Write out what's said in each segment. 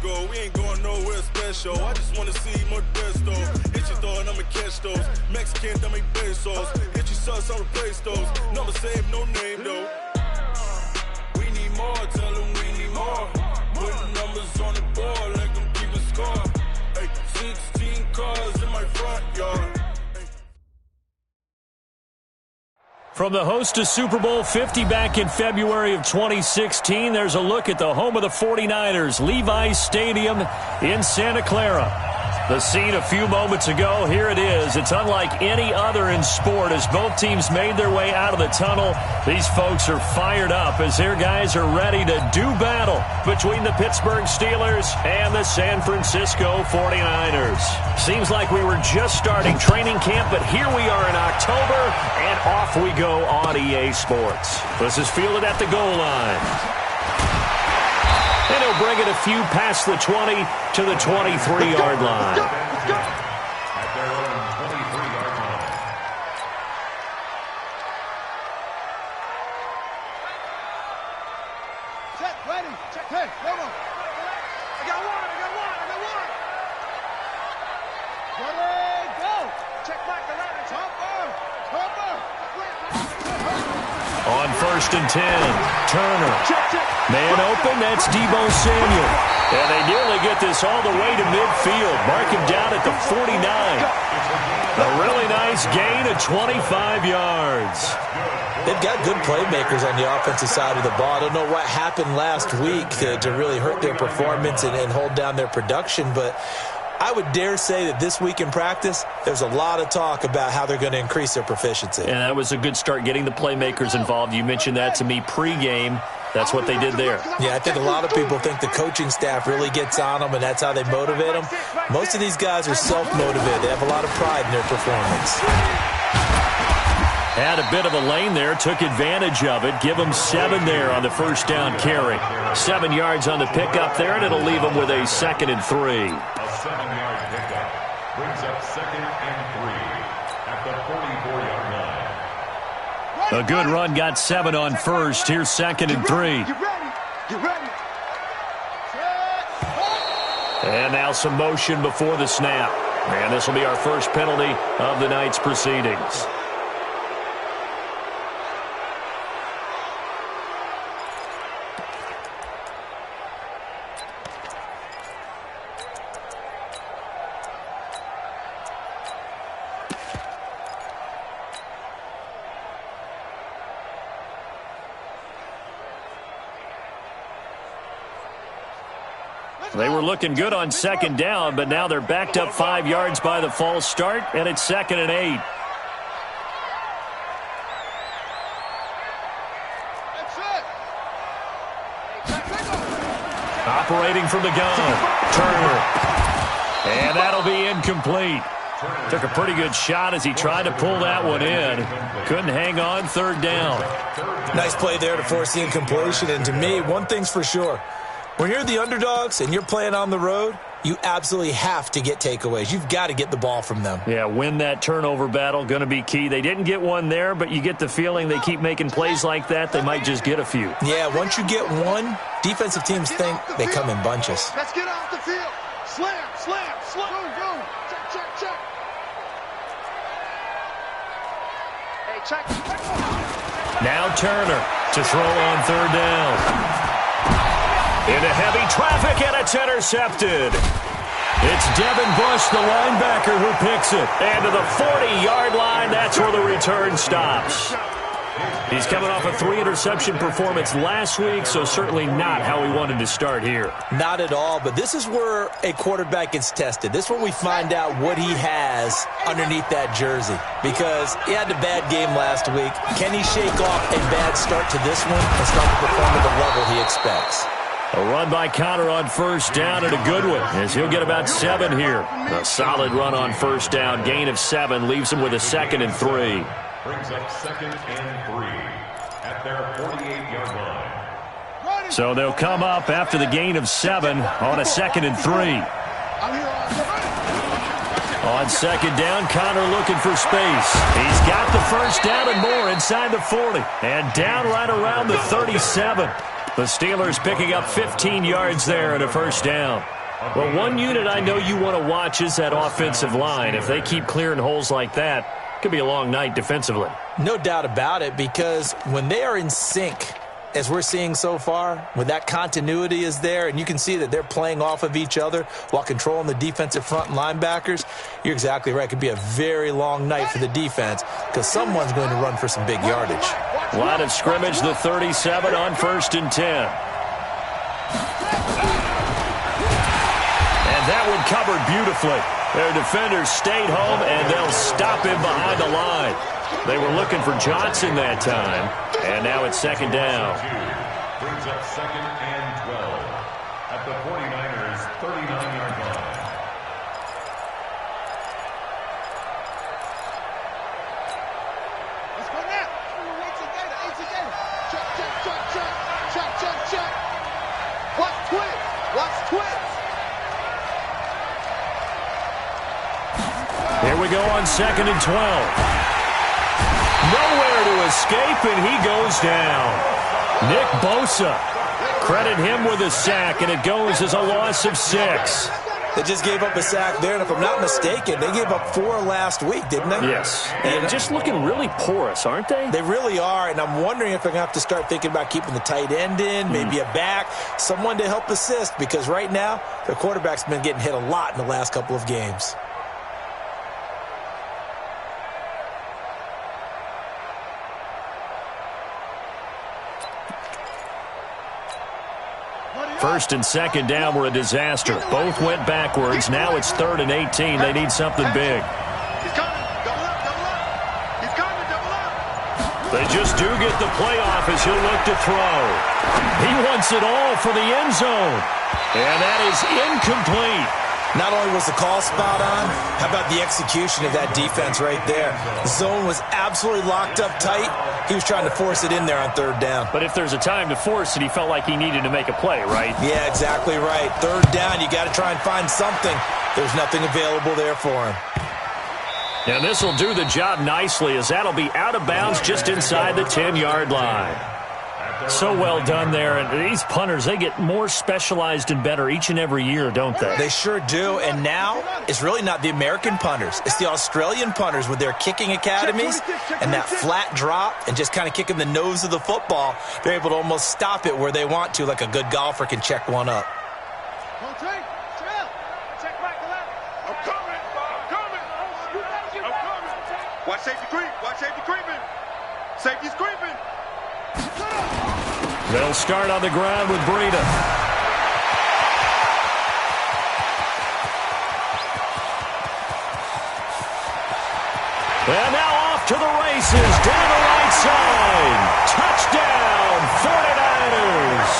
go. We ain't going nowhere special. I just wanna see Modesto. Hit your thought, I'ma catch those. Mexican, that make pesos. Hit your sus, I'll replace those. Number save, no name though. We need more, tell them we need more. Putting numbers on the board, like them keep a score. Hey, 16 cars in my front yard. From the host to Super Bowl 50 back in February of 2016, there's a look at the home of the 49ers, Levi's Stadium in Santa Clara. The scene a few moments ago, here it is. It's unlike any other in sport as both teams made their way out of the tunnel. These folks are fired up as their guys are ready to do battle between the Pittsburgh Steelers and the San Francisco 49ers. Seems like we were just starting training camp, but here we are in October, and off we go on EA Sports. This is fielded at the goal line. And he'll bring it a few past the 20 to the 23-yard line. At their own 23-yard line. Check, ready. Check, hey, come on. I got one. Ready, go. Check back the line. Hopper. On 1st and 10, Turner. Man open, that's Deebo Samuel. And they nearly get this all the way to midfield. Mark him down at the 49. A really nice gain of 25 yards. They've got good playmakers on the offensive side of the ball. I don't know what happened last week to really hurt their performance and hold down their production, but I would dare say that this week in practice, there's a lot of talk about how they're going to increase their proficiency. And that was a good start, getting the playmakers involved. You mentioned that to me pregame. That's what they did there. Yeah, I think a lot of people think the coaching staff really gets on them, and that's how they motivate them. Most of these guys are self-motivated. They have a lot of pride in their performance. Had a bit of a lane there, took advantage of it. Give them 7 there on the first down carry. 7 yards on the pickup there, and it'll leave them with a 2nd and 3. A 7-yard pickup brings up 2nd and 3 at the 44-yard line. A good run got 7 on first. Here's 2nd and 3. Get ready. And now some motion before the snap. And this will be our first penalty of the night's proceedings. They were looking good on 2nd down, but now they're backed up 5 yards by the false start, and it's 2nd and 8. Operating from the gun, Turner. And that'll be incomplete. Took a pretty good shot as he tried to pull that one in. Couldn't hang on, 3rd down. Nice play there to force the incompletion, and to me, one thing's for sure. When you're the underdogs and you're playing on the road, you absolutely have to get takeaways. You've got to get the ball from them. Yeah, win that turnover battle, going to be key. They didn't get one there, but you get the feeling they keep making plays like that, they might just get a few. Yeah, once you get one, defensive teams think they come in bunches. Let's get off the field. Slam. Go. Check. Hey, check. Now Turner to throw on 3rd down. Into heavy traffic, and it's intercepted. It's Devin Bush, the linebacker, who picks it. And to the 40-yard line, that's where the return stops. He's coming off a 3-interception performance last week, so certainly not how he wanted to start here. Not at all, but this is where a quarterback gets tested. This is where we find out what he has underneath that jersey, because he had a bad game last week. Can he shake off a bad start to this one and start to perform at the level he expects? A run by Connor on 1st down, and a good one, as he'll get about 7 here. A solid run on 1st down, gain of 7, leaves him with a 2nd and 3. Brings up 2nd and 3 at their 48-yard line. So they'll come up after the gain of 7 on a 2nd and 3. On 2nd down, Connor looking for space. He's got the 1st down and more inside the 40. And down right around the 37. The Steelers picking up 15 yards there and a first down. Well, one unit I know you want to watch is that offensive line. If they keep clearing holes like that, it could be a long night defensively. No doubt about it, because when they are in sync, as we're seeing so far, when that continuity is there and you can see that they're playing off of each other while controlling the defensive front and linebackers, you're exactly right. It could be a very long night for the defense because someone's going to run for some big yardage. Line of scrimmage, the 37 on 1st and 10. And that one covered beautifully. Their defenders stayed home, and they'll stop him behind the line. They were looking for Johnson that time, and now it's second down. Brings up 2nd and 12 at the 49ers' 39-yard line. Let's go now. Easy gator. Check. Watch twins. Here we go on 2nd and 12. Nowhere to escape, and he goes down. Nick Bosa. Credit him with a sack, and it goes as a loss of 6. They just gave up a sack there, and if I'm not mistaken, they gave up 4 last week, didn't they? Yes. And just looking really porous, aren't they? They really are, and I'm wondering if they're going to have to start thinking about keeping the tight end in, maybe a back, someone to help assist, because right now, their quarterback's been getting hit a lot in the last couple of games. First and second down were a disaster. Both went backwards. Now it's 3rd and 18. They need something big. He's coming. Double up. He's coming. Double up. They just do get the playoff as he'll look to throw. He wants it all for the end zone. And that is incomplete. Not only was the call spot on, how about the execution of that defense right there? The zone was absolutely locked up tight. He was trying to force it in there on 3rd down. But if there's a time to force it, he felt like he needed to make a play, right? Yeah, exactly right. 3rd down, you got to try and find something. There's nothing available there for him. And this will do the job nicely, as that'll be out of bounds just inside the 10-yard line. So well done there. And these punters, they get more specialized and better each and every year, don't they? They sure do. And now it's really not the American punters. It's the Australian punters with their kicking academies and that flat drop and just kind of kicking the nose of the football. They're able to almost stop it where they want to, like a good golfer can check one up. Watch safety creep. Safety's creeping. They'll start on the ground with Breida. And now off to the races, down the right side. Touchdown, 49ers.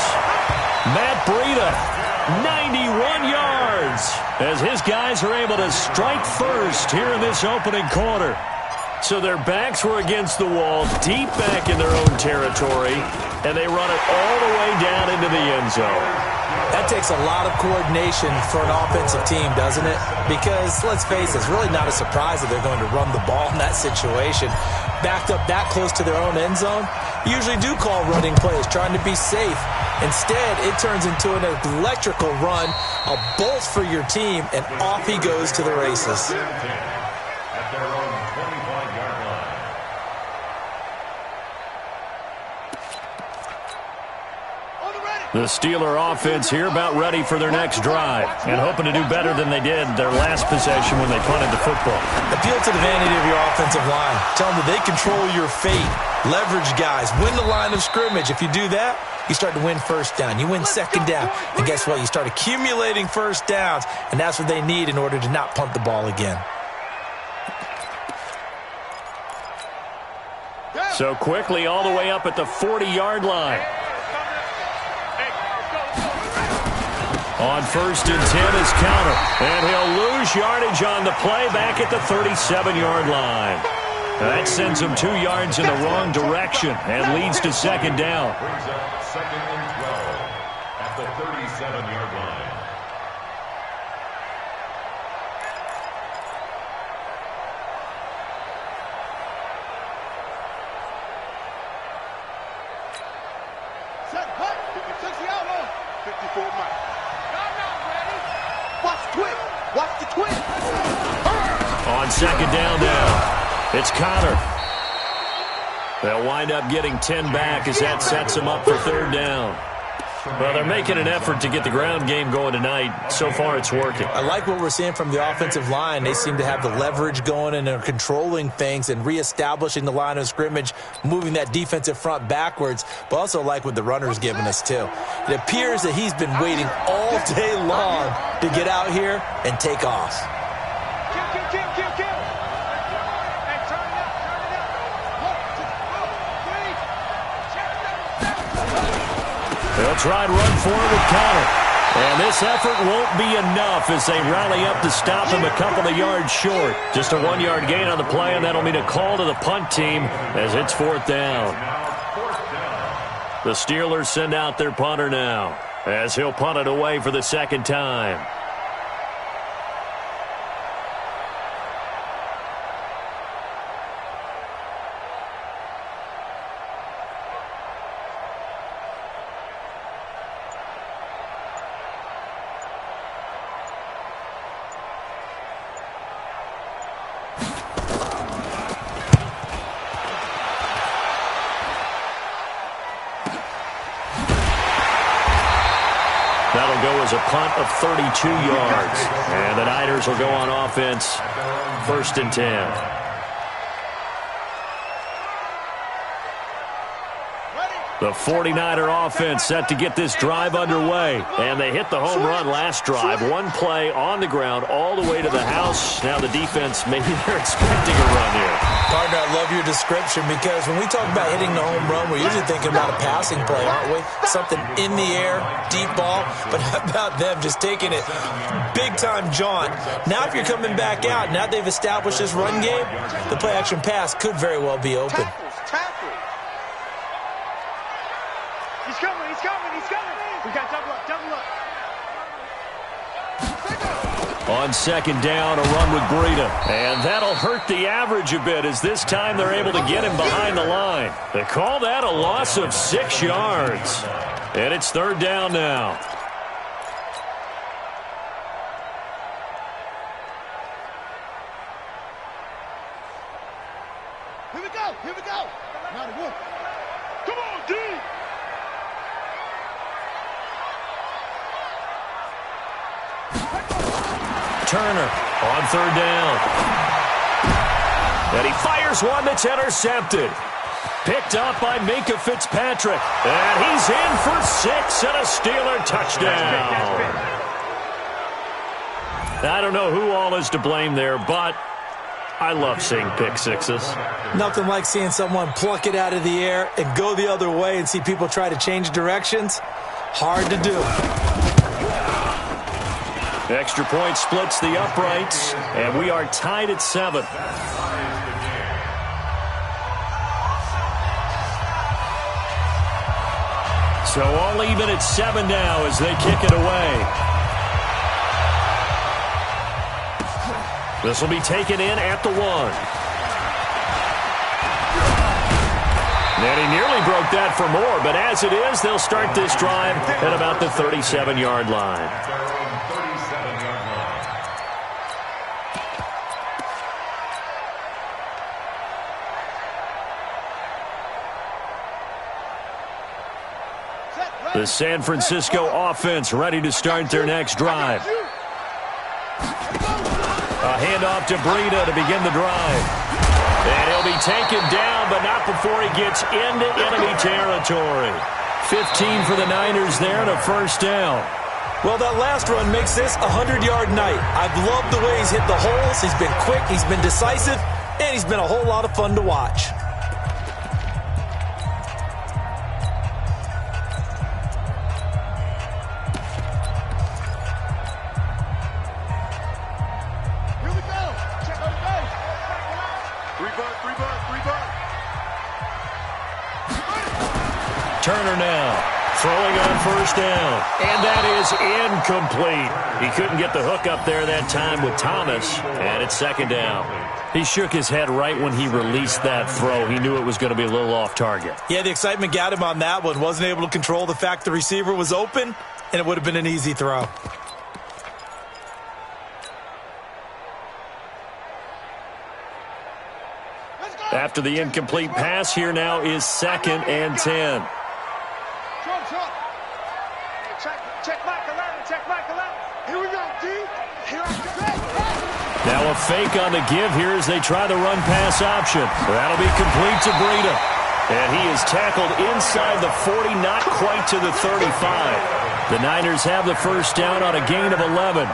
Matt Breida, 91 yards, as his guys are able to strike first here in this opening quarter. So their backs were against the wall, deep back in their own territory, and they run it all the way down into the end zone. That takes a lot of coordination for an offensive team, doesn't it? Because, let's face it, it's really not a surprise that they're going to run the ball in that situation. Backed up that close to their own end zone, usually do call running plays, trying to be safe. Instead, it turns into an electrical run, a bolt for your team, and off he goes to the races. At their own 25-yard line. The Steeler offense here about ready for their next drive and hoping to do better than they did their last possession when they punted the football. Appeal to the vanity of your offensive line. Tell them that they control your fate. Leverage guys. Win the line of scrimmage. If you do that, you start to win first down. You win second down. And guess what? You start accumulating first downs, and that's what they need in order to not punt the ball again. So quickly all the way up at the 40-yard line. On 1st and 10 is counter. And he'll lose yardage on the play back at the 37-yard line. That sends him 2 yards in the wrong direction and leads to second down. Brings up 2nd and 12 at the 37-yard line. On second down now, it's Connor. They'll wind up getting 10 back as that sets them up for third down. Well, they're making an effort to get the ground game going tonight. So far, it's working. I like what we're seeing from the offensive line. They seem to have the leverage going and are controlling things and reestablishing the line of scrimmage, moving that defensive front backwards, but also like what the runner's giving us, too. It appears that he's been waiting all day long to get out here and take off. Kill. Hey, turn it up. They'll try and run forward with Connor. And this effort won't be enough as they rally up to stop him a couple of yards short. Just a 1-yard gain on the play, and that'll mean a call to the punt team as it's fourth down. The Steelers send out their punter now as he'll punt it away for the second time. That'll go as a punt of 32 yards. And the Niners will go on offense, first and 10. The 49er offense set to get this drive underway. And they hit the home run last drive. One play on the ground all the way to the house. Now the defense, maybe they're expecting a run here. Partner, I love your description because when we talk about hitting the home run, we're usually thinking about a passing play, aren't we? Something in the air, deep ball. But how about them just taking it big-time jaunt? Now if you're coming back out, now they've established this run game, the play-action pass could very well be open. Tackle. He's coming. We got double up. On second down, a run with Breida. And that'll hurt the average a bit as this time they're able to get him behind the line. They call that a loss of 6 yards. And it's third down now. Here we go. Now the work. Come on, D. Turner on third down. And he fires one that's intercepted. Picked up by Minkah Fitzpatrick. And he's in for 6 and a Steeler touchdown. I don't know who all is to blame there, but I love seeing pick sixes. Nothing like seeing someone pluck it out of the air and go the other way and see people try to change directions. Hard to do. Extra point splits the uprights, and we are tied at 7. So all even at 7 now as they kick it away. This will be taken in at the 1. And he nearly broke that for more, but as it is, they'll start this drive at about the 37-yard line. The San Francisco offense ready to start their next drive. A handoff to Breida to begin the drive. And he'll be taken down, but not before he gets into enemy territory. 15 for the Niners there and a first down. Well, that last run makes this a 100-yard night. I've loved the way he's hit the holes. He's been quick, he's been decisive, and he's been a whole lot of fun to watch. Turner now, throwing on first down. And that is incomplete. He couldn't get the hook up there that time with Thomas, and it's second down. He shook his head right when he released that throw. He knew it was going to be a little off target. Yeah, the excitement got him on that one. Wasn't able to control the fact the receiver was open, and it would have been an easy throw. After the incomplete pass, here now is 2nd and 10. Check Mike 11. Check Mike 11. Here we go, D. Here I go. Now a fake on the give here as they try the run-pass option. That'll be complete to Breida. And he is tackled inside the 40, not quite to the 35. The Niners have the first down on a gain of 11.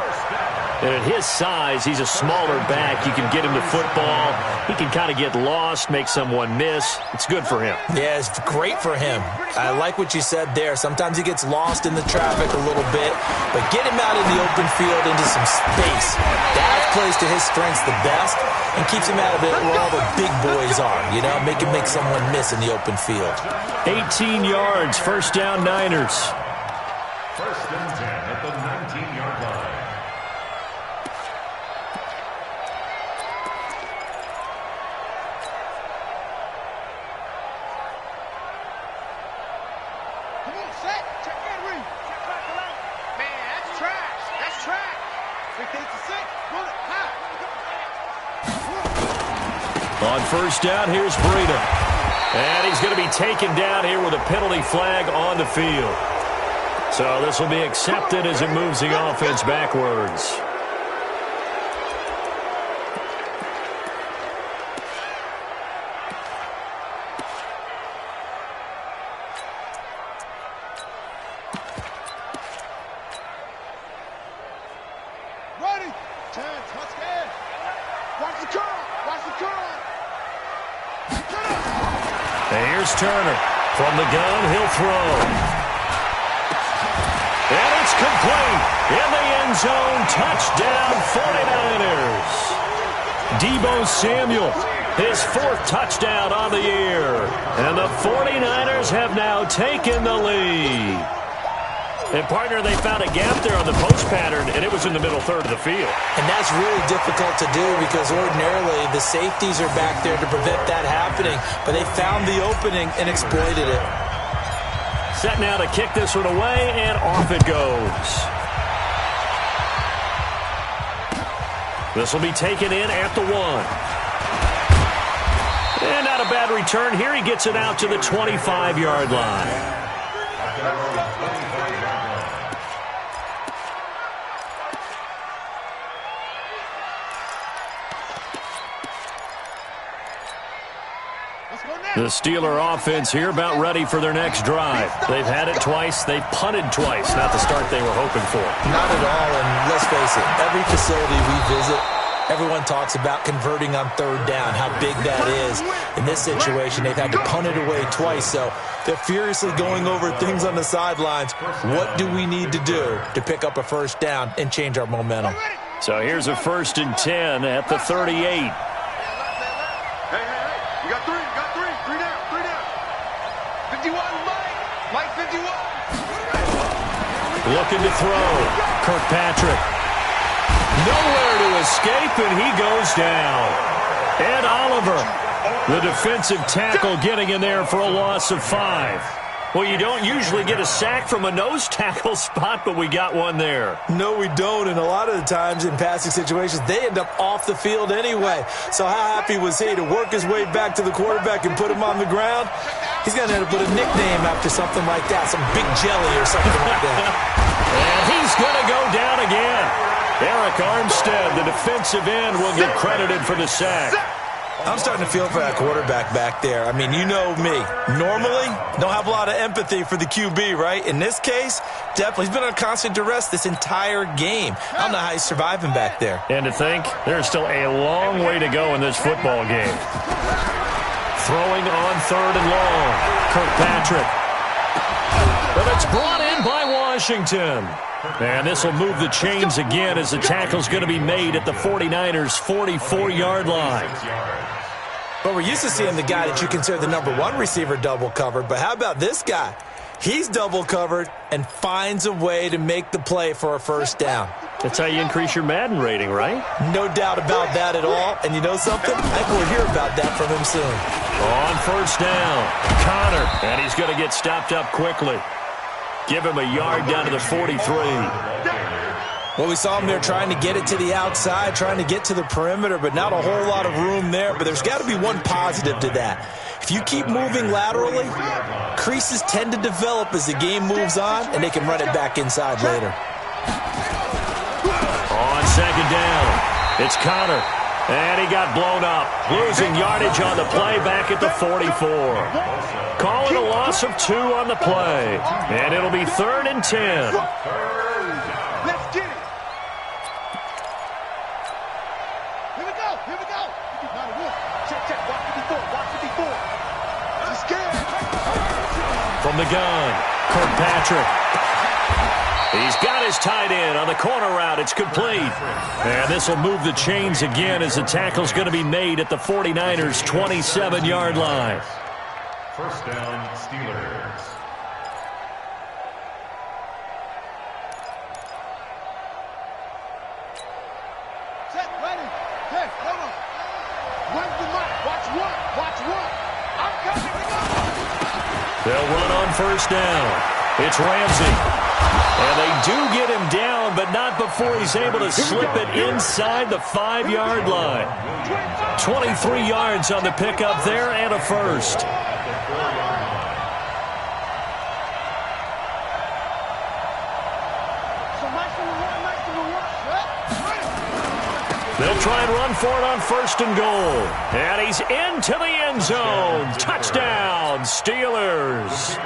And at his size, he's a smaller back. You can get him to football. He can kind of get lost, make someone miss. It's good for him. Yeah, it's great for him. I like what you said there. Sometimes he gets lost in the traffic a little bit, but get him out in the open field into some space. That plays to his strengths the best and keeps him out of it where all the big boys are, you know, make him make someone miss in the open field. 18 yards, first down Niners. First and 10 at the 19-yard line. On first down, here's Breida. And he's going to be taken down here with a penalty flag on the field. So this will be accepted as it moves the offense backwards. Ready. Chance. Husky. Watch the curl. Watch the curl. And here's Turner. From the gun, he'll throw. And it's complete. In the end zone, touchdown 49ers. Deebo Samuel, his 4th touchdown on the year. And the 49ers have now taken the lead. And, partner, they found a gap there on the post pattern, and it was in the middle third of the field. And that's really difficult to do because ordinarily the safeties are back there to prevent that happening. But they found the opening and exploited it. Set now to kick this one away, and off it goes. This will be taken in at the 1. And not a bad return. Here he gets it out to the 25-yard line. The Steeler offense here about ready for their next drive. They've had it twice. They've punted twice. Not the start they were hoping for. Not at all, and let's face it, every facility we visit, everyone talks about converting on third down, how big that is. In this situation, they've had to punt it away twice, so they're furiously going over things on the sidelines. What do we need to do to pick up a first down and change our momentum? So here's a 1st and 10 at the 38. You got 3. 3 down. 51, Mike 51. Looking to throw. Kirkpatrick. Nowhere to escape, and he goes down. And Oliver, the defensive tackle, getting in there for a loss of 5. Well, you don't usually get a sack from a nose tackle spot, but we got one there. No, we don't, and a lot of the times in passing situations, they end up off the field anyway. So how happy was he to work his way back to the quarterback and put him on the ground? He's going to end up with a nickname after something like that, some big jelly or something like that. And he's going to go down again. Eric Armstead, the defensive end, will get credited for the sack. I'm starting to feel for that quarterback back there. I mean, you know me. Normally, don't have a lot of empathy for the QB, right? In this case, definitely. He's been on constant duress this entire game. I don't know how he's surviving back there. And to think, there's still a long way to go in this football game. Throwing on 3rd and long. Kirkpatrick. But it's brought in by Washington. And this will move the chains again as the tackle's going to be made at the 49ers' 44-yard line. But we're used to seeing the guy that you consider the #1 receiver double covered. But how about this guy? He's double covered and finds a way to make the play for a first down. That's how you increase your Madden rating, right? No doubt about that at all. And you know something? I think we'll hear about that from him soon. On first down, Connor. And he's going to get stopped up quickly. Give him a yard down to the 43. Well, we saw him there trying to get it to the outside, trying to get to the perimeter, but not a whole lot of room there. But there's got to be one positive to that. If you keep moving laterally, creases tend to develop as the game moves on, and they can run it back inside later. On second down, it's Connor. And he got blown up. Losing yardage on the play back at the 44. Call it a loss of 2 on the play. And it'll be 3rd and 10. Let's get it. Here we go. Here we go. Check, check. Watch 54. Watch 54. Just scared. From the gun, Kirkpatrick. He's got his tight end on the corner route. It's complete. And this will move the chains again as the tackle's going to be made at the 49ers' 27-yard line. First down, Steelers. Set, ready. Hey, hold on. When's the mark? Watch one. Watch one. I'm coming. They'll run on first down. It's Ramsey. And they do get him down, but not before he's able to slip it inside the 5-yard line. 23 yards on the pickup there and a first. They'll try and run for it on first and goal. And he's into the end zone. Touchdown, Steelers.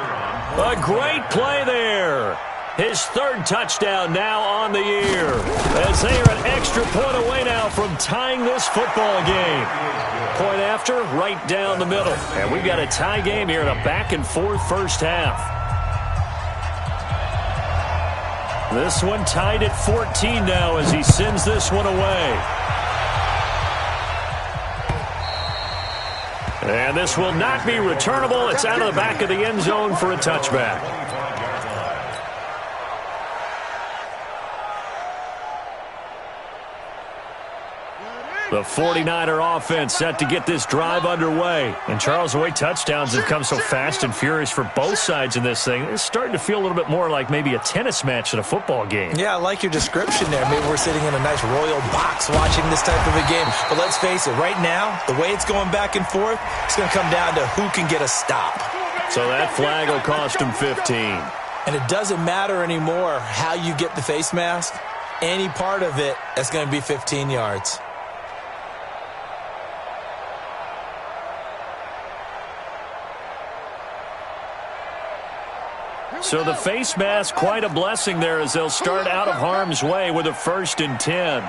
A great play there. His 3rd touchdown now on the year, as they are an extra point away now from tying this football game. Point after, right down the middle. And we've got a tie game here in a back-and-forth first half. This one tied at 14 now as he sends this one away. And this will not be returnable. It's out of the back of the end zone for a touchback. The 49er offense set to get this drive underway. And, Charles, the way touchdowns have come so fast and furious for both sides in this thing, it's starting to feel a little bit more like maybe a tennis match in a football game. Yeah, I like your description there. Maybe we're sitting in a nice royal box watching this type of a game. But let's face it, right now, the way it's going back and forth, it's going to come down to who can get a stop. So that flag will cost him 15. And it doesn't matter anymore how you get the face mask. Any part of it, that's going to be 15 yards. So the face mask, quite a blessing there as they'll start out of harm's way with a 1st and 10.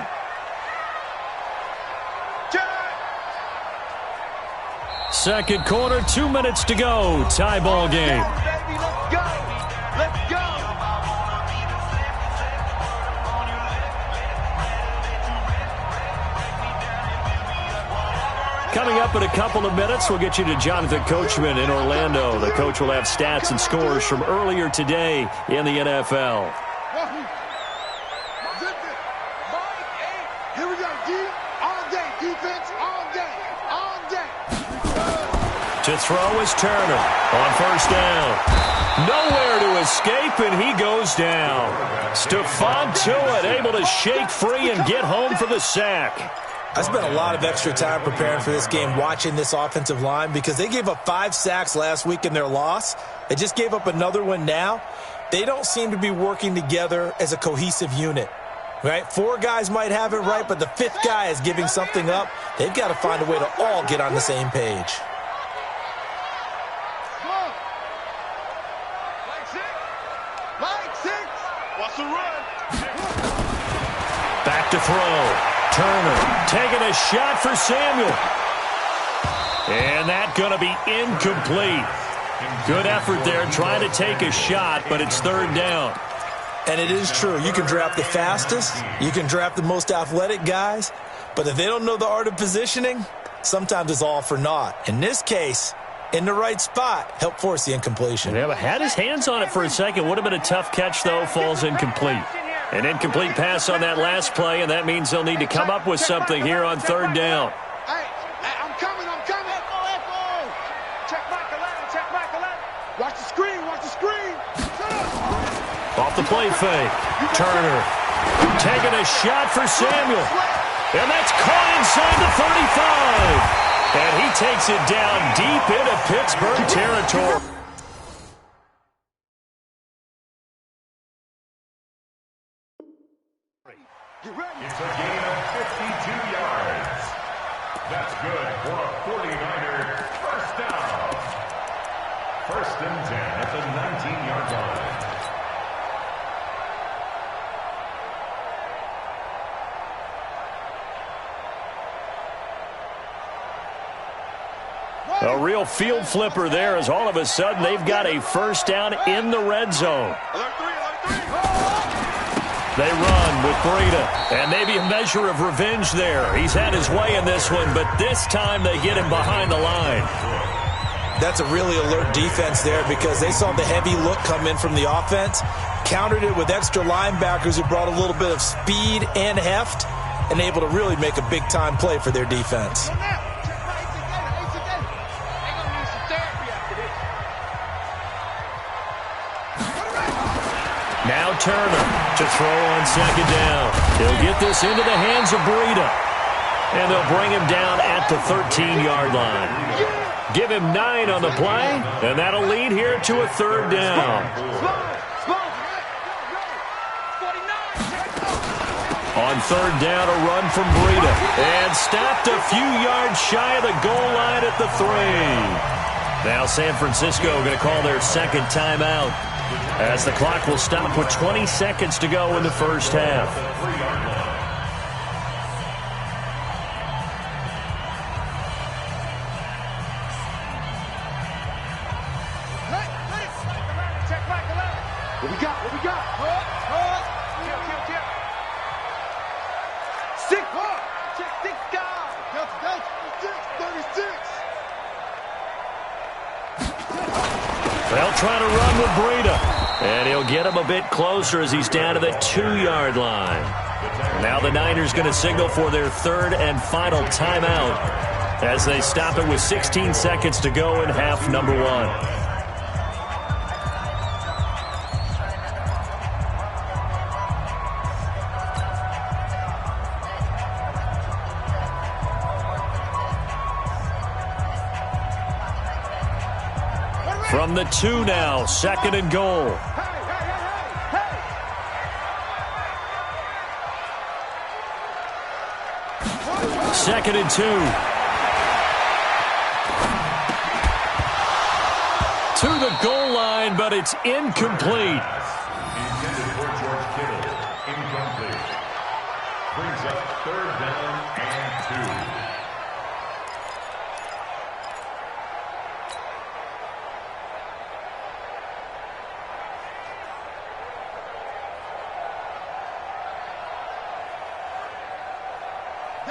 Second quarter, 2 minutes to go. Tie ball game. Let's go. Let's go. Coming up in a couple of minutes, we'll get you to Jonathan Coachman in Orlando. The coach will have stats and scores from earlier today in the NFL. Here we go, D. All day. Defense, all day. All day. To throw is Turner on first down. Nowhere to escape, and he goes down. Stephon Tuitt able to shake free and get home for the sack. I spent a lot of extra time preparing for this game, watching this offensive line, because they gave up 5 sacks last week in their loss. They just gave up another one now. They don't seem to be working together as a cohesive unit, right? 4 guys might have it right, but the 5th guy is giving something up. They've got to find a way to all get on the same page. What's the run? Back to throw. Turner taking a shot for Samuel. And that's going to be incomplete. Good effort there trying to take a shot, but it's 3rd down. And it is true. You can draft the fastest. You can draft the most athletic guys. But if they don't know the art of positioning, sometimes it's all for naught. In this case, in the right spot, help force the incompletion. Yeah, but had his hands on it for a second. Would have been a tough catch, though. Falls incomplete. An incomplete pass on that last play, and that means they'll need to come up with something here on 3rd down. Hey, I'm coming. Echo. Check Michael out. Watch the screen. Shut up. Off the play fake. Turner Taking a shot for Samuel. And that's caught inside the 35. And he takes it down deep into Pittsburgh territory. It's a gain of 52 yards. That's good for a 49er first down. First and 10 at the 19-yard line. A real field flipper there as all of a sudden they've got a first down in the red zone. They run with Breida, and maybe a measure of revenge there. He's had his way in this one, but this time they get him behind the line. That's a really alert defense there because they saw the heavy look come in from the offense, countered it with extra linebackers who brought a little bit of speed and heft, and able to really make a big-time play for their defense. Now Turner to throw on second down. He'll get this into the hands of Breida. And they'll bring him down at the 13-yard line. Give him 9 on the play, and that'll lead here to a third down. On third down, a run from Breida. And stopped a few yards shy of the goal line at the 3. Now San Francisco going to call their second timeout, as the clock will stop with 20 seconds to go in the first half. What we got? What we got? Six guys. 36. They'll try to run with Breida. And he'll get him a bit closer as he's down to the 2-yard line. Now the Niners going to signal for their third and final timeout as they stop it with 16 seconds to go in half number 1. From the 2 now, second and goal. Second and 2. To the goal line, but it's incomplete. Intended for George Kittle. Incomplete. Brings up third down and 2.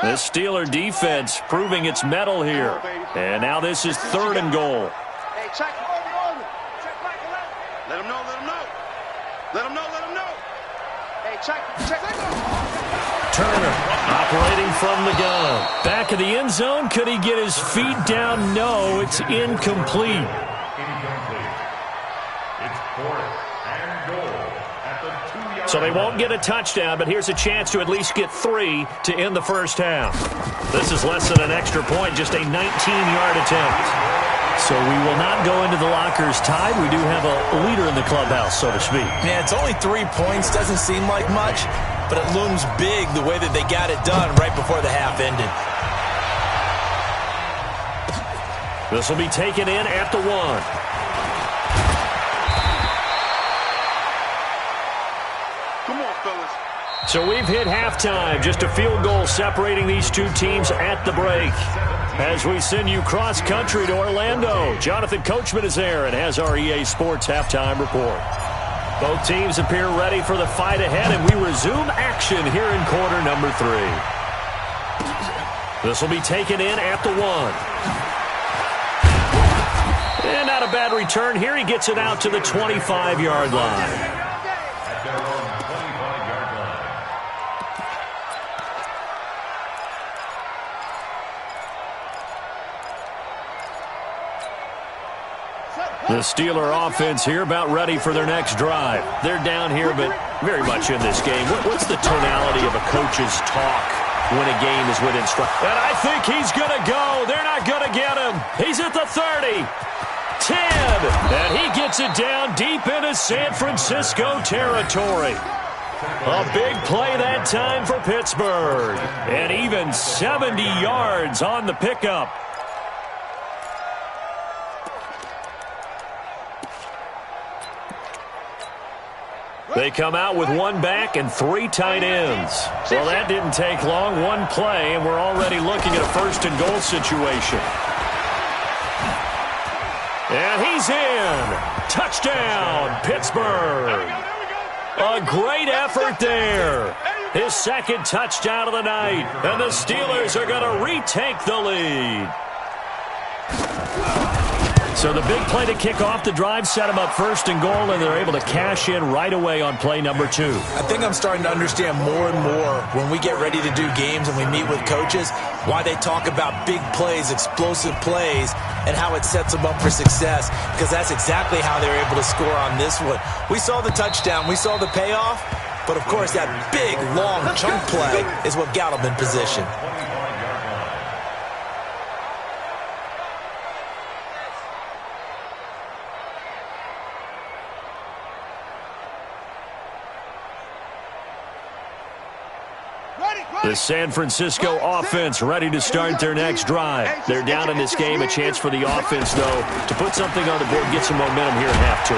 The Steeler defense proving its mettle here. And now this is third and goal. Hey, check order. Check back 11. Let him know. Hey, check. Turner operating from the gun. Back of the end zone. Could he get his feet down? No, it's incomplete. Incomplete. It's fourth and goal at the 2-yard line. So they won't get a touchdown, but here's a chance to at least get 3 to end the first half. This is less than an extra point, just a 19-yard attempt. So we will not go into the lockers tied. We do have a leader in the clubhouse, so to speak. Yeah, it's only 3 points. Doesn't seem like much, but it looms big the way that they got it done right before the half ended. This will be taken in at the 1. So we've hit halftime. Just a field goal separating these two teams at the break. As we send you cross-country to Orlando, Jonathan Coachman is there and has our EA Sports halftime report. Both teams appear ready for the fight ahead, and we resume action here in quarter number 3. This will be taken in at the 1. And not a bad return here. He gets it out to the 25-yard line. The Steeler offense here about ready for their next drive. They're down here, but very much in this game. What's the tonality of a coach's talk when a game is within strike? And I think he's going to go. They're not going to get him. He's at the 30. 10. And he gets it down deep into San Francisco territory. A big play that time for Pittsburgh. And even 70 yards on the pickup. They come out with one back and 3 tight ends. Well, that didn't take long. One play, and we're already looking at a first-and-goal situation. And he's in. Touchdown, Pittsburgh. A great effort there. His second touchdown of the night. And the Steelers are going to retake the lead. So the big play to kick off the drive set them up first and goal, and they're able to cash in right away on play number 2. I think I'm starting to understand more and more when we get ready to do games and we meet with coaches why they talk about big plays, explosive plays, and how it sets them up for success, because that's exactly how they were able to score on this one. We saw the touchdown. We saw the payoff. But, of course, that big, long chunk play is what got them in position. The San Francisco offense ready to start their next drive. They're down in this game. A chance for the offense, though, to put something on the board, get some momentum here at half 2.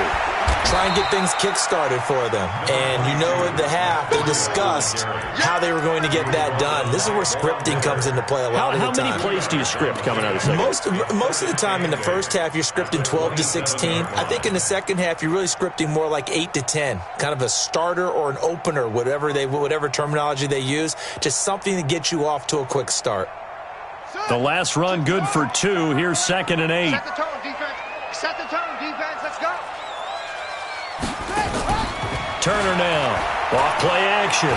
Try and get things kick-started for them. And you know at the half, they discussed how they were going to get that done. This is where scripting comes into play a lot of the time. How many plays do you script coming out of the second? Most of the time in the first half, you're scripting 12 to 16. I think in the second half, you're really scripting more like 8 to 10. Kind of a starter or an opener, whatever terminology they use. Just something to get you off to a quick start. The last run good for 2. Here's 2nd and 8. Set the tone, defense. Set the tone, defense. Let's go. Turner now. Off play action.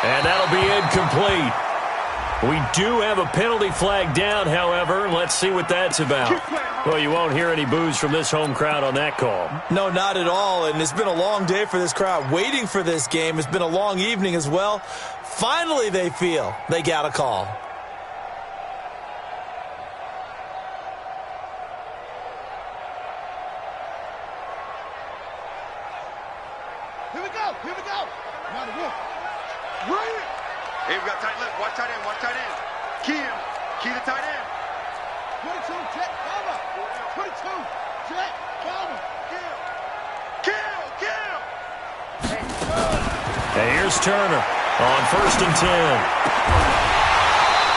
And that'll be incomplete. We do have a penalty flag down, however. Let's see what that's about. Well, you won't hear any boos from this home crowd on that call. No, not at all. And it's been a long day for this crowd waiting for this game. It's been a long evening as well. Finally, they feel they got a call. Here we go. Here we go. Now the wolf. Right. Hey, we got tight left. Watch tight end. Watch tight end. Key him. Key the tight end. 22, jet, cover. 22, jet, cover. Kill. Kill. And here's Turner on 1st and 10.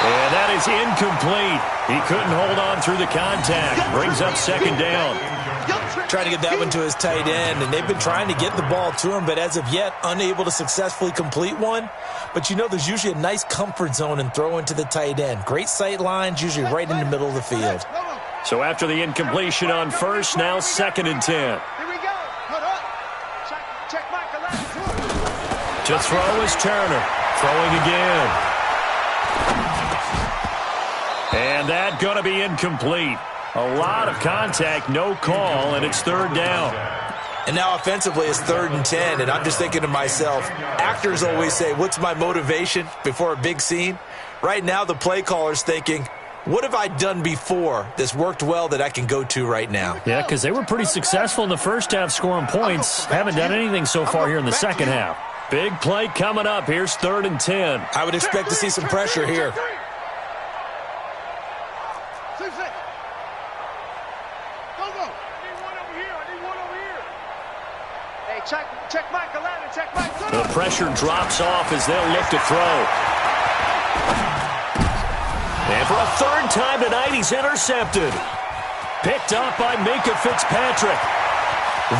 And that is incomplete. He couldn't hold on through the contact. Brings up 2nd down. Trying to get that one to his tight end, and they've been trying to get the ball to him, but as of yet, unable to successfully complete one. But you know there's usually a nice comfort zone in throwing to the tight end. Great sight lines, usually right in the middle of the field. So after the incompletion on 1st, now 2nd and 10. Here we go. Hold up. Check Michael. To throw is Turner. Throwing again. And that going to be incomplete. A lot of contact, no call, and it's 3rd down. And now offensively it's 3rd and 10, and I'm just thinking to myself, actors always say, what's my motivation before a big scene? Right now the play caller's thinking, what have I done before that's worked well that I can go to right now? Yeah, because they were pretty successful in the first half scoring points. Haven't done anything so far here in the second half. Big play coming up. Here's 3rd and 10. I would expect to see some pressure here. Check Michael out and check Michael. The pressure drops off as they'll look to throw. And for a 3rd time tonight, he's intercepted. Picked up by Minkah Fitzpatrick.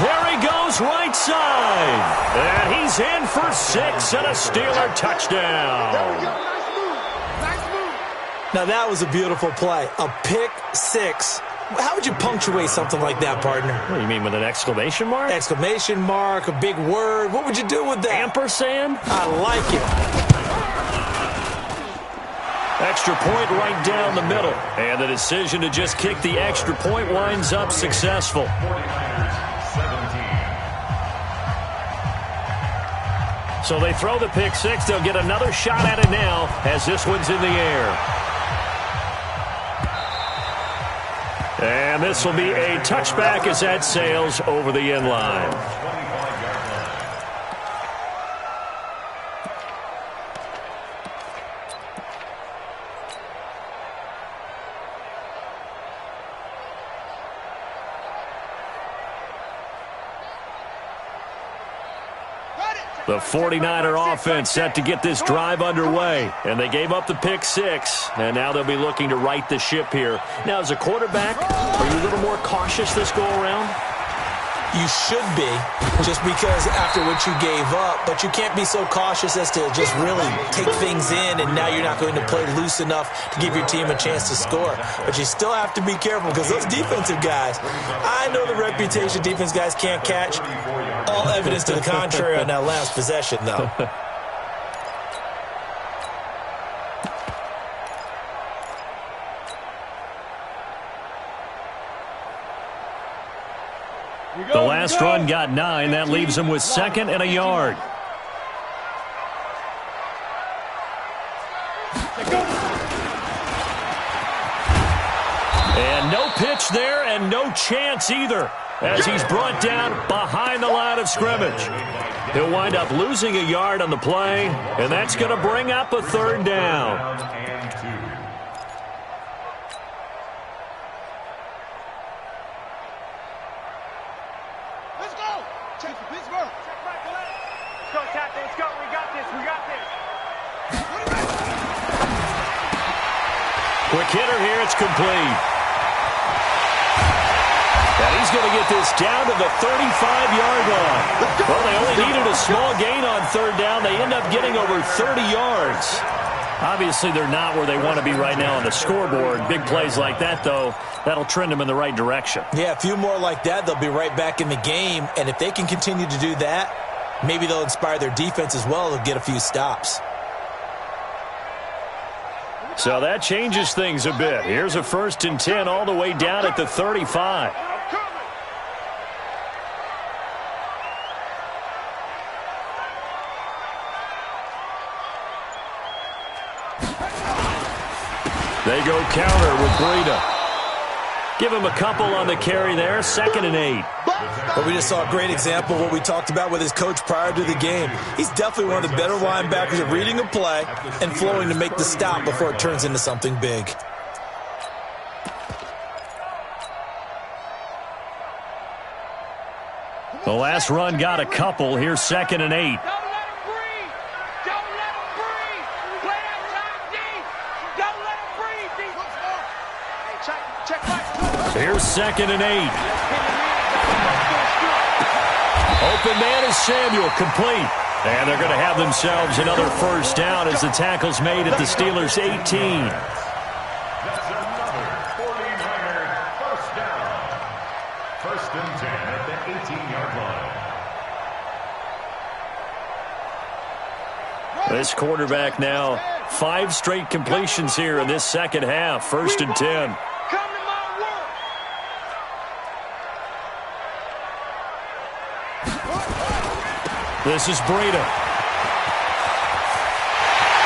There he goes, right side. And he's in for 6 and a Steeler touchdown. There we go. Nice move. Nice move. Now that was a beautiful play. A pick 6. How would you punctuate something like that, partner? What do you mean, with an exclamation mark? Exclamation mark, a big word. What would you do with that? Ampersand? I like it. Extra point right down the middle. And the decision to just kick the extra point winds up successful. So they throw the pick six. They'll get another shot at it now as this one's in the air. And this will be a touchback as that sails over the end line. The 49er offense set to get this drive underway, and they gave up the pick six, and now they'll be looking to right the ship here. Now, as a quarterback, are you a little more cautious this go-around? You should be, just because after what you gave up, but you can't be so cautious as to just really take things in, and now you're not going to play loose enough to give your team a chance to score. But you still have to be careful because those defensive guys, I know the reputation defense guys can't catch. All evidence to the contrary on that last possession, though. The last run got 9. That leaves him with second and a yard. And no pitch there and no chance either, as he's brought down behind the line of scrimmage. He'll wind up losing a yard on the play, and that's going to bring up a third down. Let's go. Check the Pittsburgh. Let's go, Captain. Let's go. We got this. We got this. Quick hitter here. It's complete. And he's going to get this down to the 35-yard line. Well, they only needed a small gain on third down. They end up getting over 30 yards. Obviously, they're not where they want to be right now on the scoreboard. Big plays like that, though, that'll trend them in the right direction. Yeah, a few more like that, they'll be right back in the game. And if they can continue to do that, maybe they'll inspire their defense as well to get a few stops. So that changes things a bit. Here's a 1st and 10 all the way down at the 35. They go counter with Breida. Give him a couple on the carry there. 2nd and 8. But we just saw a great example of what we talked about with his coach prior to the game. He's definitely one of the better linebackers at reading a play and flowing to make the stop before it turns into something big. The last run got a couple. Here's 2nd and 8. Here's 2nd and 8. Open man is Samuel, complete. And they're going to have themselves another first down as the tackle's made at the Steelers' 18. That's another 49er first down. 1st and 10 at the 18-yard line. This quarterback now 5 straight completions here in this second half. 1st and 10. This is Breida.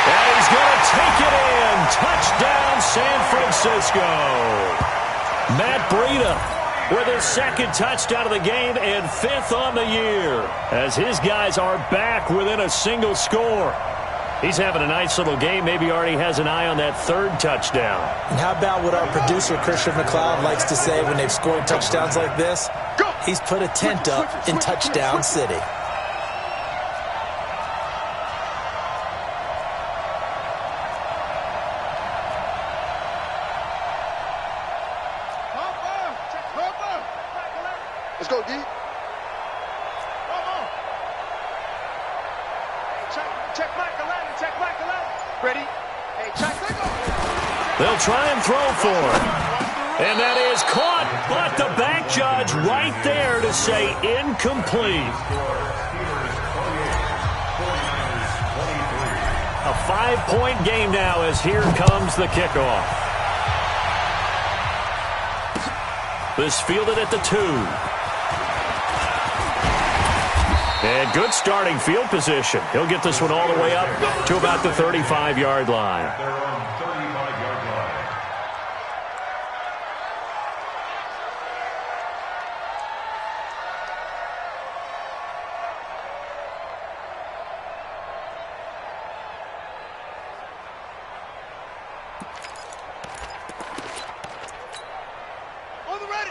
And he's going to take it in. Touchdown, San Francisco. Matt Breida with his 2nd touchdown of the game and 5th on the year, as his guys are back within a single score. He's having a nice little game. Maybe already has an eye on that 3rd touchdown. And how about what our producer, Christian McLeod, likes to say when they've scored touchdowns like this? He's put a tent up in Touchdown City. Let's go, D. Check Mike 11. Check Mike 11. Ready? Hey, check. They'll try and throw for it. And that is caught, but the back judge right there to say incomplete. A 5-point game now as here comes the kickoff. This fielded at the 2. And good starting field position. He'll get this one all the way up to about the 35-yard line. They're on 35-yard line.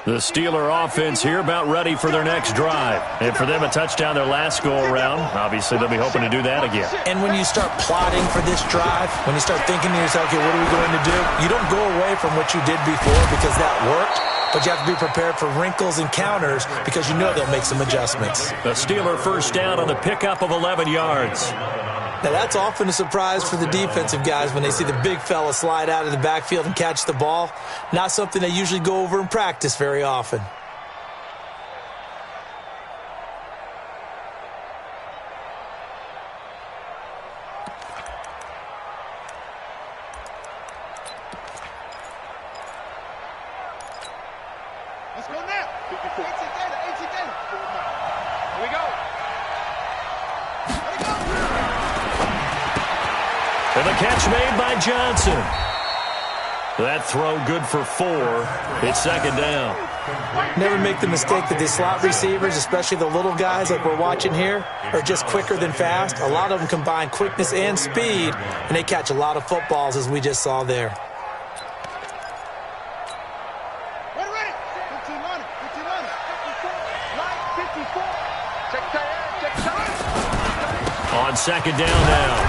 The Steeler offense here about ready for their next drive. And for them, a touchdown their last go-around. Obviously, they'll be hoping to do that again. And when you start plotting for this drive, when you start thinking to yourself, okay, what are we going to do? You don't go away from what you did before because that worked, but you have to be prepared for wrinkles and counters because you know they'll make some adjustments. The Steeler first down on the pickup of 11 yards. Now, that's often a surprise for the defensive guys when they see the big fella slide out of the backfield and catch the ball. Not something they usually go over in practice very often. Let's go now. 54. 18 data. Here we go. And the catch made by Johnson. That throw good for 4. It's second down. Never make the mistake that the slot receivers, especially the little guys like we're watching here, are just quicker than fast. A lot of them combine quickness and speed, and they catch a lot of footballs, as we just saw there. Ready. 15 on it. 54. Check time. On second down now.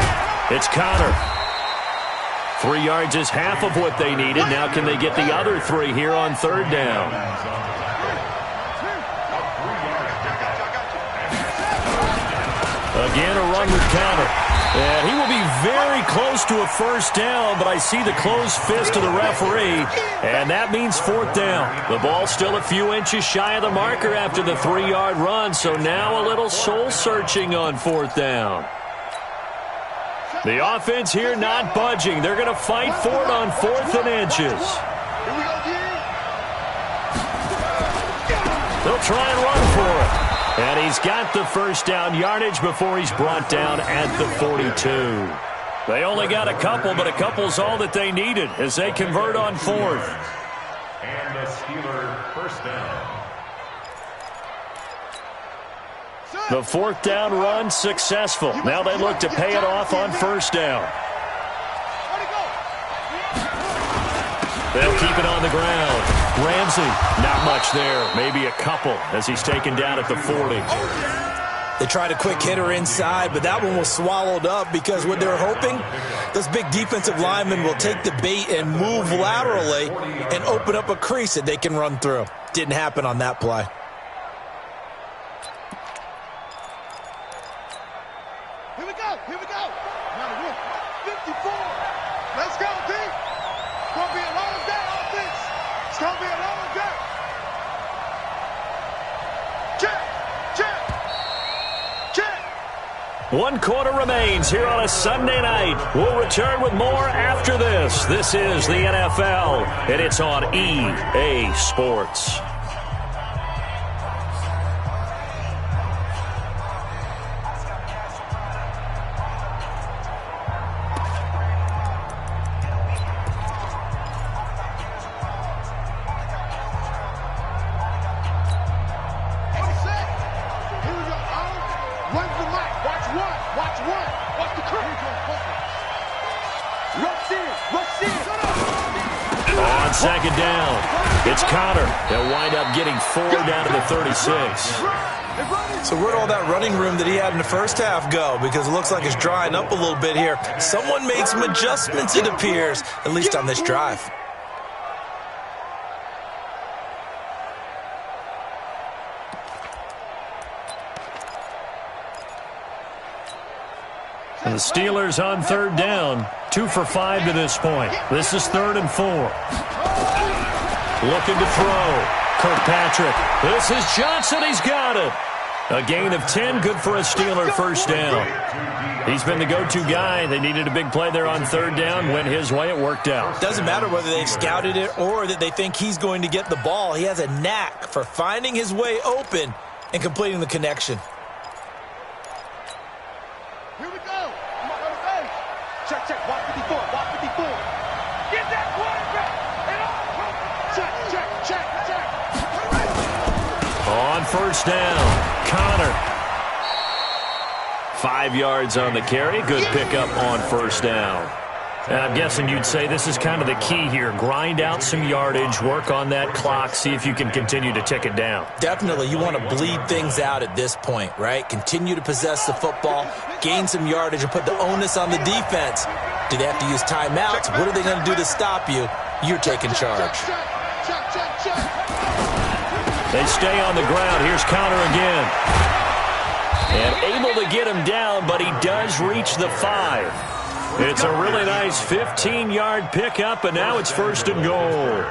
It's Connor. 3 yards is half of what they needed. Now can they get the other 3 here on third down? Again, a run with Connor. And he will be very close to a first down, but I see the closed fist of the referee, and that means fourth down. The ball's still a few inches shy of the marker after the 3-yard run, so now a little soul-searching on fourth down. The offense here not budging. They're going to fight for it on 4th and inches. They'll try and run for it. And he's got the first down yardage before he's brought down at the 42. They only got a couple, but a couple's all that they needed as they convert on 4th. And the Steeler first down. The 4th down run successful. Now they look to pay it off on first down. They'll keep it on the ground. Ramsey, not much there. Maybe a couple as he's taken down at the 40. They tried a quick hitter inside, but that one was swallowed up because what they're hoping, those big defensive linemen will take the bait and move laterally and open up a crease that they can run through. Didn't happen on that play. Here we go. Now the 54. Let's go, D. It's going to be a long day on this. It's going to be a long day. Check. 1 quarter remains here on a Sunday night. We'll return with more after this. This is the NFL, and it's on EA Sports. On second down, it's Connor. They'll wind up getting 4 down to the 36. So where'd all that running room that he had in the first half go? Because it looks like it's drying up a little bit here. Someone made some adjustments, it appears, at least on this drive. And the Steelers on third down, 2 for 5 to this point. This is 3rd and 4. Looking to throw. Kirkpatrick. This is Johnson. He's got it. A gain of 10, good for a Steeler first down. He's been the go-to guy. They needed a big play there on third down. Went his way. It worked out. Doesn't matter whether they've scouted it or that they think he's going to get the ball. He has a knack for finding his way open and completing the connection. check, check. Walk 54, walk 54. Get that quarterback. And off. Check. On first down, Connor. 5 yards on the carry. Good pickup on first down. And I'm guessing you'd say this is kind of the key here. Grind out some yardage, work on that clock, see if you can continue to tick it down. Definitely. You want to bleed things out at this point, right? Continue to possess the football, gain some yardage, and put the onus on the defense. Do they have to use timeouts? What are they going to do to stop you? You're taking charge. They stay on the ground. Here's Connor again. And able to get him down, but he does reach the 5. It's a really nice 15-yard pickup, and now it's first and goal.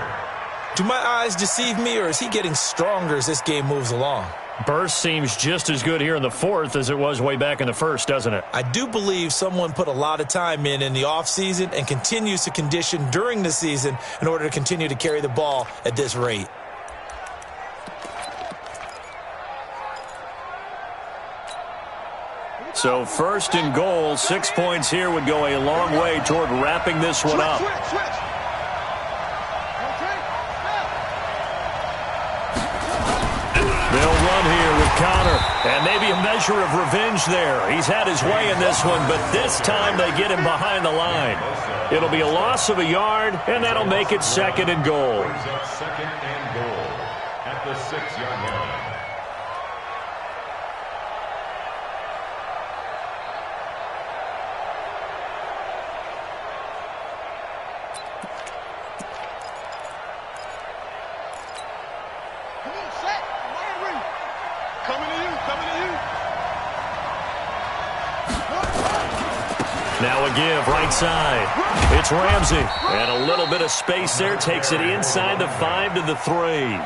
Do my eyes deceive me, or is he getting stronger as this game moves along? Burst seems just as good here in the fourth as it was way back in the first, doesn't it? I do believe someone put a lot of time in the offseason and continues to condition during the season in order to continue to carry the ball at this rate. So first and goal, 6 points here would go a long way toward wrapping this one up. They'll run here with Connor, and maybe a measure of revenge there. He's had his way in this one, but this time they get him behind the line. It'll be a loss of a yard, and that'll make it second and goal. Second and goal at the 6-yard line. Now a give, right side. It's Ramsey. And a little bit of space there. Takes it inside the 5 to the 3.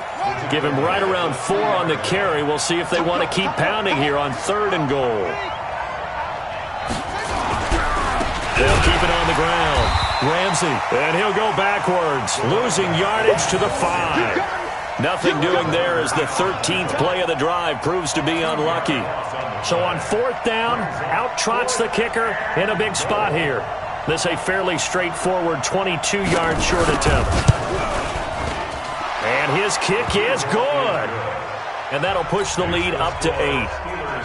Give him right around 4 on the carry. We'll see if they want to keep pounding here on third and goal. They'll keep it on the ground. Ramsey. And he'll go backwards. Losing yardage to the 5. Nothing doing there as the 13th play of the drive proves to be unlucky. So on fourth down, out trots the kicker in a big spot here. This a fairly straightforward 22-yard short attempt. And his kick is good. And that'll push the lead up to 8.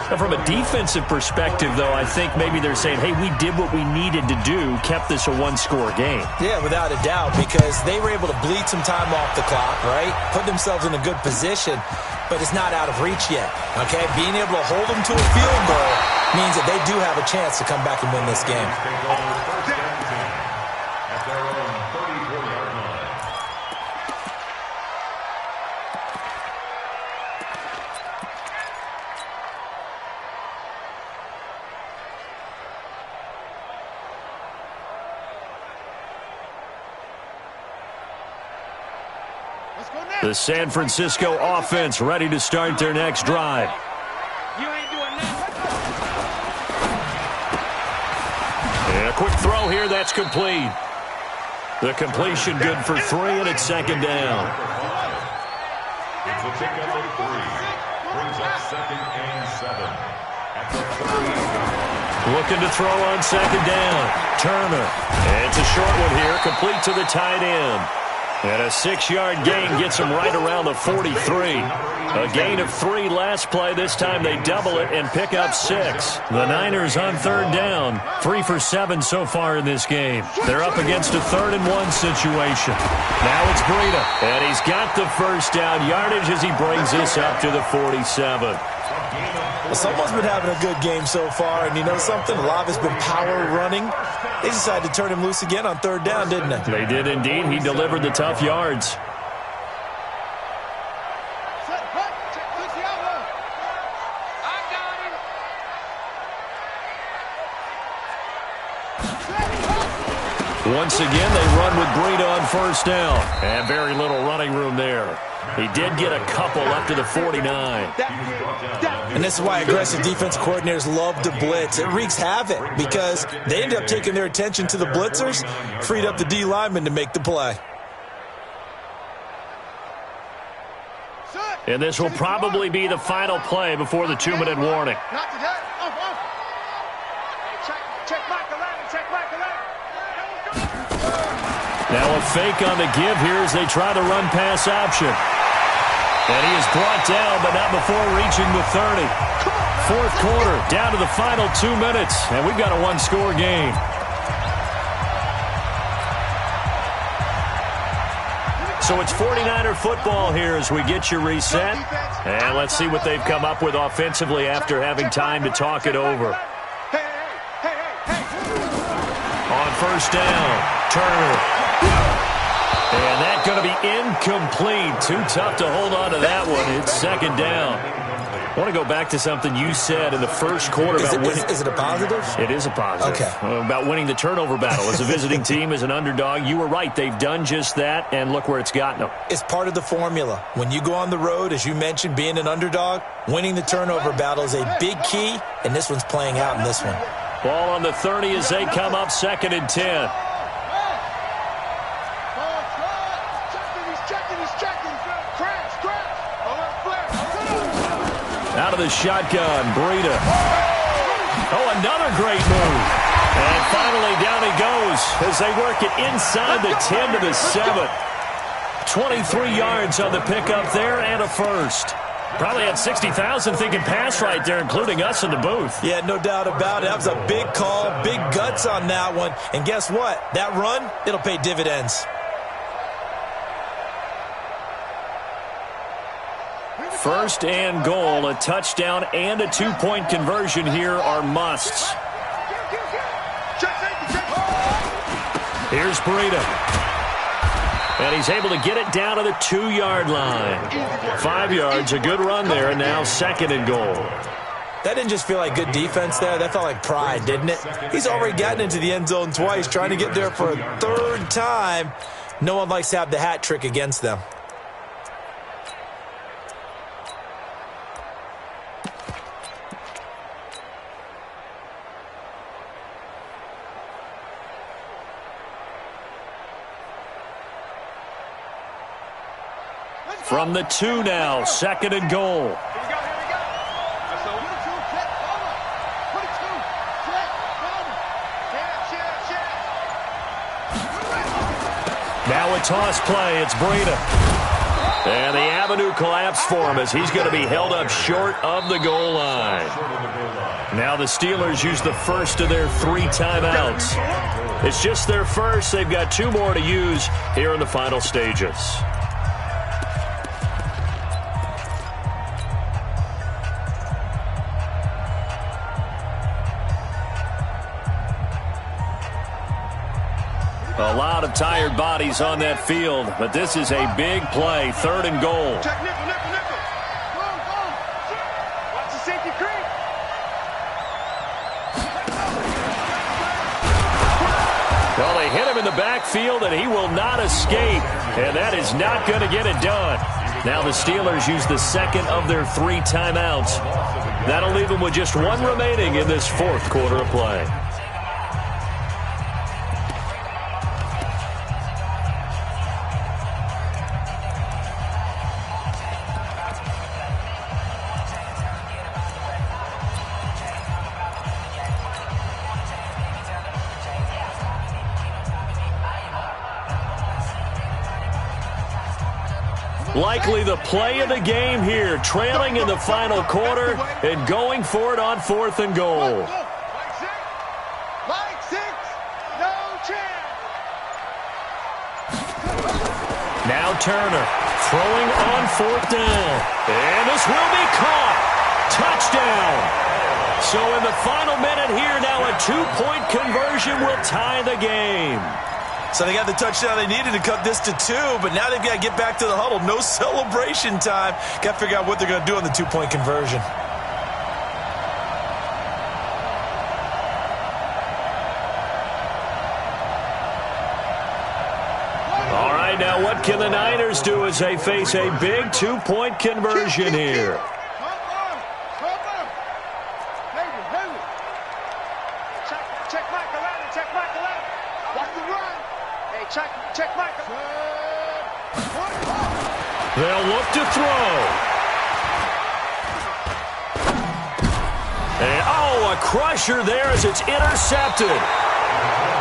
Now from a defensive perspective, though, I think maybe they're saying, hey, we did what we needed to do, kept this a one-score game. Yeah, without a doubt, because they were able to bleed some time off the clock, right? Put themselves in a good position, but it's not out of reach yet, okay? Being able to hold them to a field goal means that they do have a chance to come back and win this game. At their own 34-yard line. The San Francisco offense ready to start their next drive. And a quick throw here, that's complete. The completion good for 3, and it's second down. It's a pickup of 3. Brings up second and 7. At the 38-yard line. Looking to throw on second down. Turner. And it's a short one here, complete to the tight end. And a 6-yard gain gets him right around the 43. A gain of 3 last play. This time they double it and pick up 6. The Niners on third down. 3 for 7 so far in this game. They're up against a 3rd and 1 situation. Now it's Breida. And he's got the first down yardage as he brings this up to the 47. Well, someone's been having a good game so far, and you know something? A lot of it's been power running. They decided to turn him loose again on third down, didn't they? They did indeed. He delivered the tough yards. Once again, they run with Breida on first down. And very little running room there. He did get a couple up to the 49. And this is why aggressive defense coordinators love to blitz. It wreaks havoc because they end up taking their attention to the blitzers, freed up the D lineman to make the play. And this will probably be the final play before the 2-minute warning. Not today. Check Michael Allen. Check Michael Allen. Now a fake on the give here as they try the run pass option. And he is brought down, but not before reaching the 30. Fourth quarter, down to the final 2 minutes, and we've got a one-score game. So it's 49er football here as we get you reset. And let's see what they've come up with offensively after having time to talk it over. On first down, Turner. And that's going to be incomplete. Too tough to hold on to that one. It's second down. I want to go back to something you said in the first quarter about winning. Is it a positive? It is a positive. Okay. About winning the turnover battle. As a visiting team, as an underdog, you were right. They've done just that, and look where it's gotten them. It's part of the formula. When you go on the road, as you mentioned, being an underdog, winning the turnover battle is a big key, and this one's playing out in this one. Ball on the 30 as they come up, 2nd and 10. Out of the shotgun, Breida. Oh, another great move. And finally down he goes as they work it inside the 10 to the 7. 23 yards on the pickup there and a first. Probably had 60,000 thinking pass right there, including us in the booth. Yeah, no doubt about it. That was a big call, big guts on that one. And guess what? That run, it'll pay dividends. First and goal, a touchdown and a two-point conversion here are musts. Here's Breida. And he's able to get it down to the 2-yard line. 5 yards, a good run there, and now 2nd and goal. That didn't just feel like good defense there. That felt like pride, didn't it? He's already gotten into the end zone twice, trying to get there for a 3rd time. No one likes to have the hat trick against them. From the 2 now, 2nd and goal. Now a toss play, it's Breida. And the avenue collapsed for him as he's going to be held up short of the goal line. Now the Steelers use the first of their 3 timeouts. It's just their first. They've got 2 more to use here in the final stages. A lot of tired bodies on that field, but this is a big play, 3rd and goal. Check nickel. Watch the safety creep. Well, they hit him in the backfield, and he will not escape, and that is not going to get it done. Now the Steelers use the 2nd of their 3 timeouts. That'll leave them with just 1 remaining in this 4th quarter of play. Likely the play of the game here, trailing in the final quarter and going for it on 4th and goal. Like 6, no chance. Now Turner throwing on 4th down. And this will be caught. Touchdown. So in the final minute here, now a 2-point conversion will tie the game. So they got the touchdown they needed to cut this to 2, but now they've got to get back to the huddle. No celebration time. Got to figure out what they're going to do on the 2-point conversion. All right, now what can the Niners do as they face a big 2-point conversion here? They'll look to throw. And, a crusher there as it's intercepted.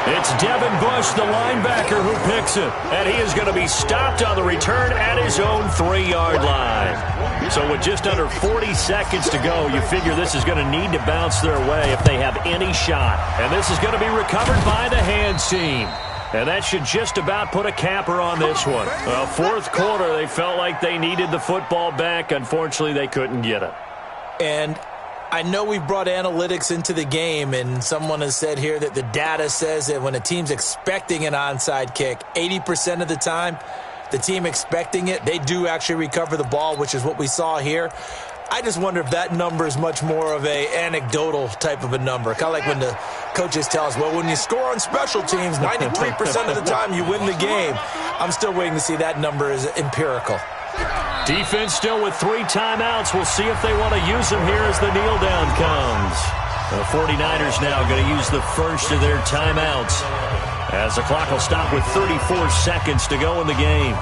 It's Devin Bush, the linebacker, who picks it. And he is going to be stopped on the return at his own 3-yard line. So with just under 40 seconds to go, you figure this is going to need to bounce their way if they have any shot. And this is going to be recovered by the hands team. And that should just about put a capper on this one. Well, fourth quarter, they felt like they needed the football back. Unfortunately, they couldn't get it. And I know we've brought analytics into the game, and someone has said here that the data says that when a team's expecting an onside kick, 80% of the time, the team expecting it, they do actually recover the ball, which is what we saw here. I just wonder if that number is much more of a anecdotal type of a number. Kind of like when the coaches tell us, well, when you score on special teams, 93% of the time you win the game. I'm still waiting to see that number is empirical. Defense still with 3 timeouts. We'll see if they want to use them here as the kneel down comes. The 49ers now going to use the first of their timeouts as the clock will stop with 34 seconds to go in the game.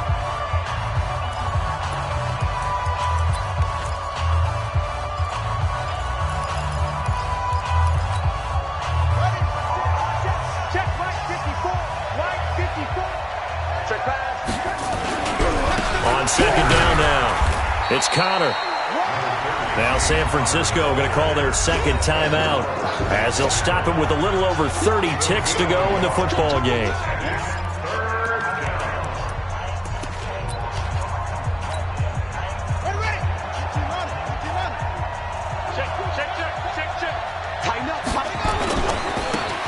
On second down now, it's Connor. Now San Francisco going to call their second timeout as they'll stop it with a little over 30 ticks to go in the football game.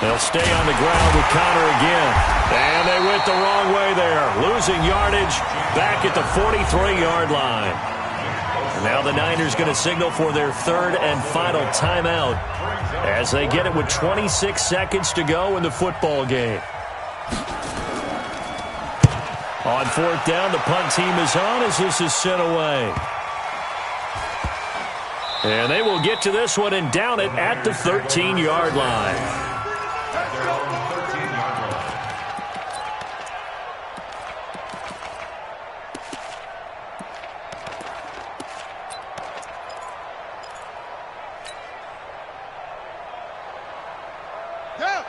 They'll stay on the ground with Connor again. And they went the wrong way there. Losing yardage back at the 43-yard line. Now the Niners going to signal for their third and final timeout as they get it with 26 seconds to go in the football game. On fourth down, the punt team is on as this is sent away. And they will get to this one and down it at the 13-yard line.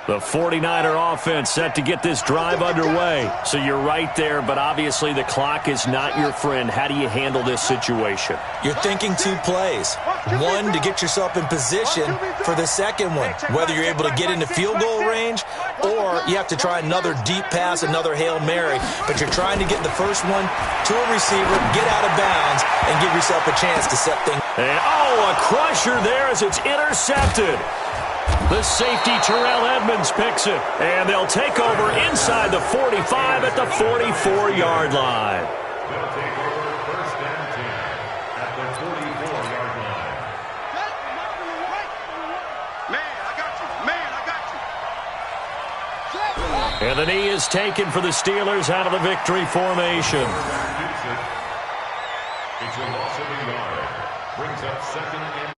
The 49er offense set to get this drive underway. So you're right there, but obviously the clock is not your friend. How do you handle this situation? You're thinking 2 plays. One, to get yourself in position for the second one, whether you're able to get into field goal range or you have to try another deep pass, another Hail Mary. But you're trying to get the first one to a receiver, get out of bounds, and give yourself a chance to set things. And, a crusher there as it's intercepted. The safety, Terrell Edmonds, picks it. And they'll take over inside the 45 at the 44-yard line. They'll take over first and 10 at the 44-yard line. Man, I got you. And the knee is taken for the Steelers out of the victory formation. It's a loss of a yard. Brings up second and